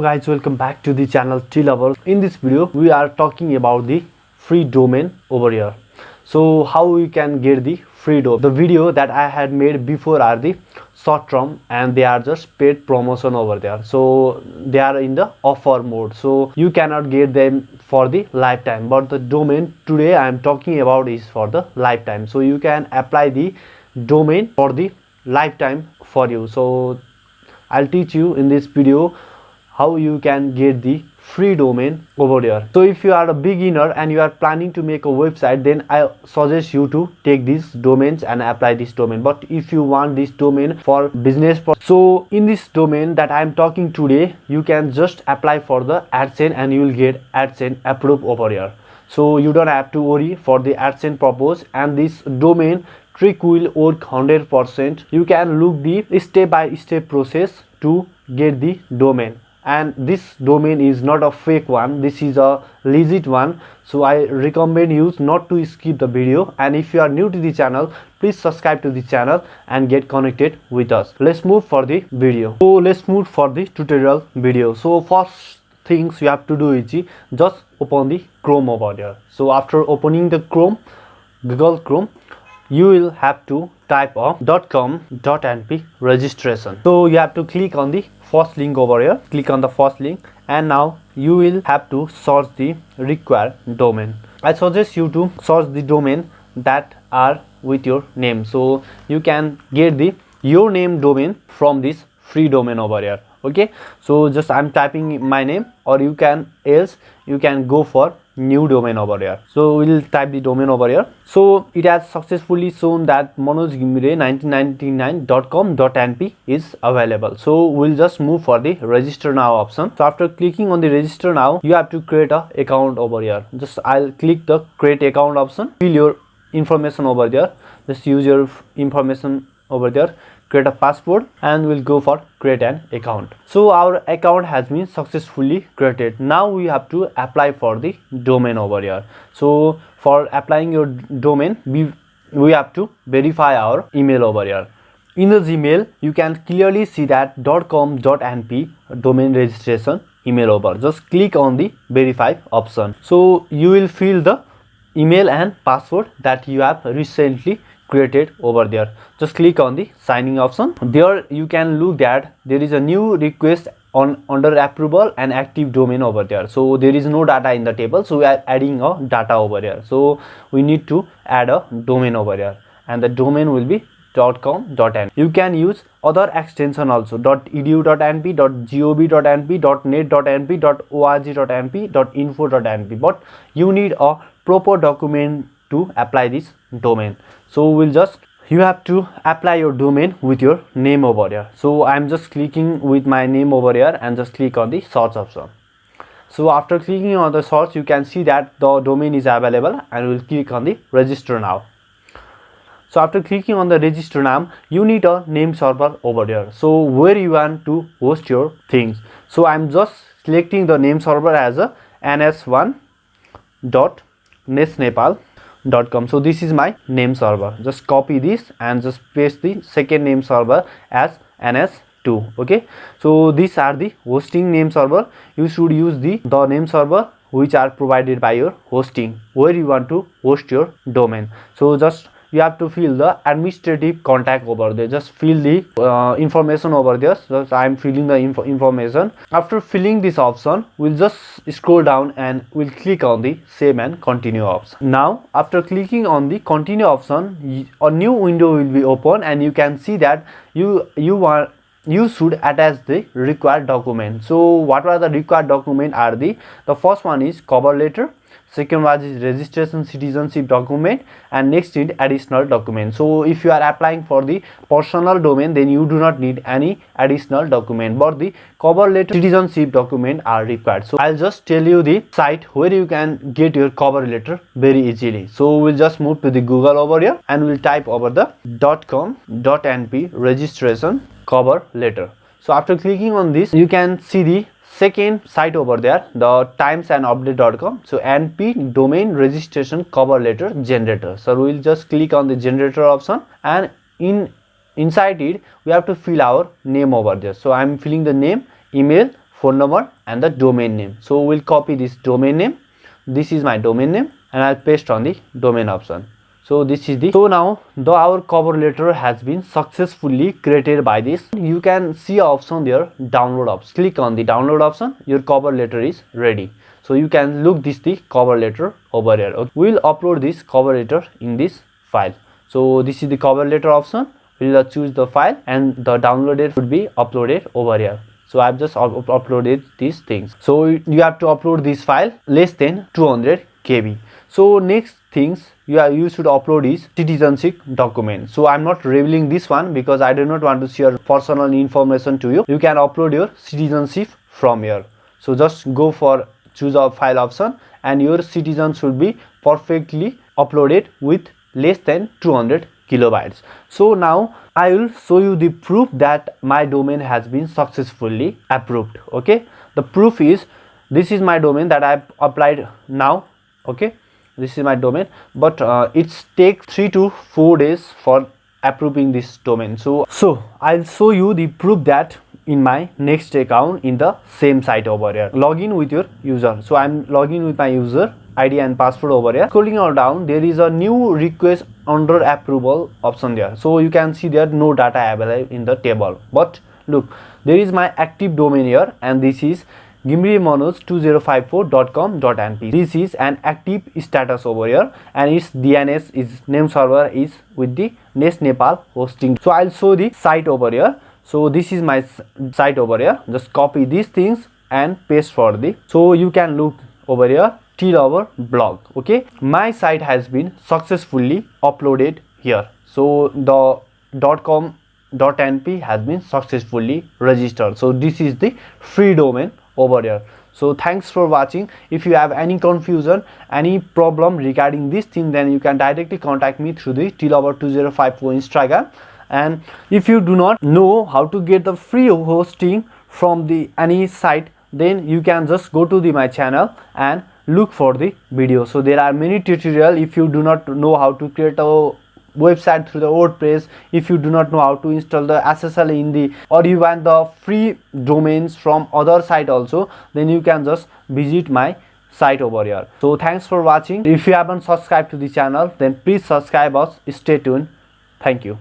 guys, welcome back to the channel T Lover. In this video we are talking about the free domain over here. So how we can get the free domain. The video that I had made before are the short term and they are just paid promotion over there, so they are in the offer mode, so you cannot get them for the lifetime. But the domain today I am talking about is for the lifetime, so you can apply the domain for the lifetime for you. So I'll teach you in this video how you can get the free domain over there. So if you are a beginner and you are planning to make a website, then I suggest you to take these domains and apply this domain. But if you want this domain for business, so in this domain that I am talking today, you can just apply for the AdSense and you will get AdSense approved over here. So you don't have to worry for the AdSense purpose, and this domain trick will work 100%. You can look the step-by-step process to get the domain, and this domain is not a fake one, this is a legit one. So I recommend you not to skip the video, and if you are new to the channel, please subscribe to the channel and get connected with us. Let's move for the video. So let's move for the tutorial video. So first things you have to do is just open the Chrome over there. So after opening the Chrome, Google Chrome, you will have to type a .com.np registration. So you have to click on the first link over here, click on the first link, and now you will have to search the required domain. I suggest you to search the domain that are with your name, so you can get the your name domain from this free domain over here. Okay, so just I'm typing my name, or you can go for new domain over here. So we'll type the domain over here. So it has successfully shown that manojgimire1999.com.np is available. So we'll just move for the register now option. So after clicking on the register now, you have to create a account over here. Just I'll click the create account option, fill your information over there, just use your information over there, create a password, and we'll go for create an account. So our account has been successfully created. Now we have to apply for the domain over here. So for applying your domain, we have to verify our email over here. In the Gmail, you can clearly see that .com.np domain registration email over. Just click on the verify option. So you will fill the email and password that you have recently created over there. Just click on the signing option. There you can look that there is a new request on under approval and active domain over there. So there is no data in the table, so we are adding a data over here. So we need to add a domain over here, and the domain will be .com.np. You can use other extension also, .edu.np, .gov.np, .net.np, .org.np, .info.np, but you need a proper document to apply this domain. So you have to apply your domain with your name over here. So I'm just clicking with my name over here and just click on the search option. So after clicking on the search, you can see that the domain is available, and we'll click on the register now. So after clicking on the register now, you need a name server over there, so where you want to host your things. So I'm just selecting the name server as a ns1.nesnepal.com. so this is my name server. Just copy this and just paste the second name server as ns2. okay, so these are the hosting name server. You should use the name server which are provided by your hosting, where you want to host your domain. So just you have to fill the administrative contact over there. Just fill the information over there. So I'm filling the information. After filling this option, we'll just scroll down and we'll click on the save and continue option. Now after clicking on the continue option, a new window will be open, and you can see that you should attach the required document. So what are the required document are the first one is cover letter, second one is registration citizenship document, and next is additional document. So if you are applying for the personal domain, then you do not need any additional document, but the cover letter, citizenship document are required. So I'll just tell you the site where you can get your cover letter very easily. So we'll just move to the Google over here, and we'll type over the .com.np registration cover letter. So after clicking on this, you can see the second site over there, the timesandupdate.com. so np domain registration cover letter generator. So we'll just click on the generator option, and inside it we have to fill our name over there. So I'm filling the name, email, phone number and the domain name. So we'll copy this domain name. This is my domain name and I'll paste on the domain option. So this is the, so now our cover letter has been successfully created by this. You can see option there, download option. Click on the download option, your cover letter is ready. So you can look this the cover letter over here. Okay. We'll upload this cover letter in this file. So this is the cover letter option. We'll choose the file and the downloaded would be uploaded over here. So I've just uploaded these things. So you have to upload this file less than 200 KB. So next things you should upload is citizenship document. So I'm not revealing this one because I do not want to share personal information to you. You can upload your citizenship from here. So just go for choose a file option and your citizen should be perfectly uploaded with less than 200 kilobytes. So now I will show you the proof that my domain has been successfully approved. Okay, the proof is this is my domain that I've applied now. Okay, this is my domain, but it takes 3 to 4 days for approving this domain. So I'll show you the proof that in my next account in the same site over here. Log in with your user. So I'm logging with my user ID and password over here. Scrolling all down, there is a new request under approval option there. So you can see there no data available in the table. But look, there is my active domain here and this is gimrimanoj2054.com.np. This is an active status over here and its DNS is name server is with the Nest Nepal hosting. So I'll show the site over here. So this is my site over here. Just copy these things and paste for the, so you can look over here T-Lover blog. Okay, my site has been successfully uploaded here. So the .com.np has been successfully registered. So this is the free domain over here. So thanks for watching. If you have any confusion, any problem regarding this thing, then you can directly contact me through the T-Lover2054 Instagram. And if you do not know how to get the free hosting from the any site, then you can just go to my channel and look for the video. So there are many tutorials. If you do not know how to create a website through the WordPress, if you do not know how to install the SSL in the, or you want the free domains from other site also, then you can just visit my site over here. So thanks for watching. If you haven't subscribed to the channel, then please subscribe us. Stay tuned. Thank you.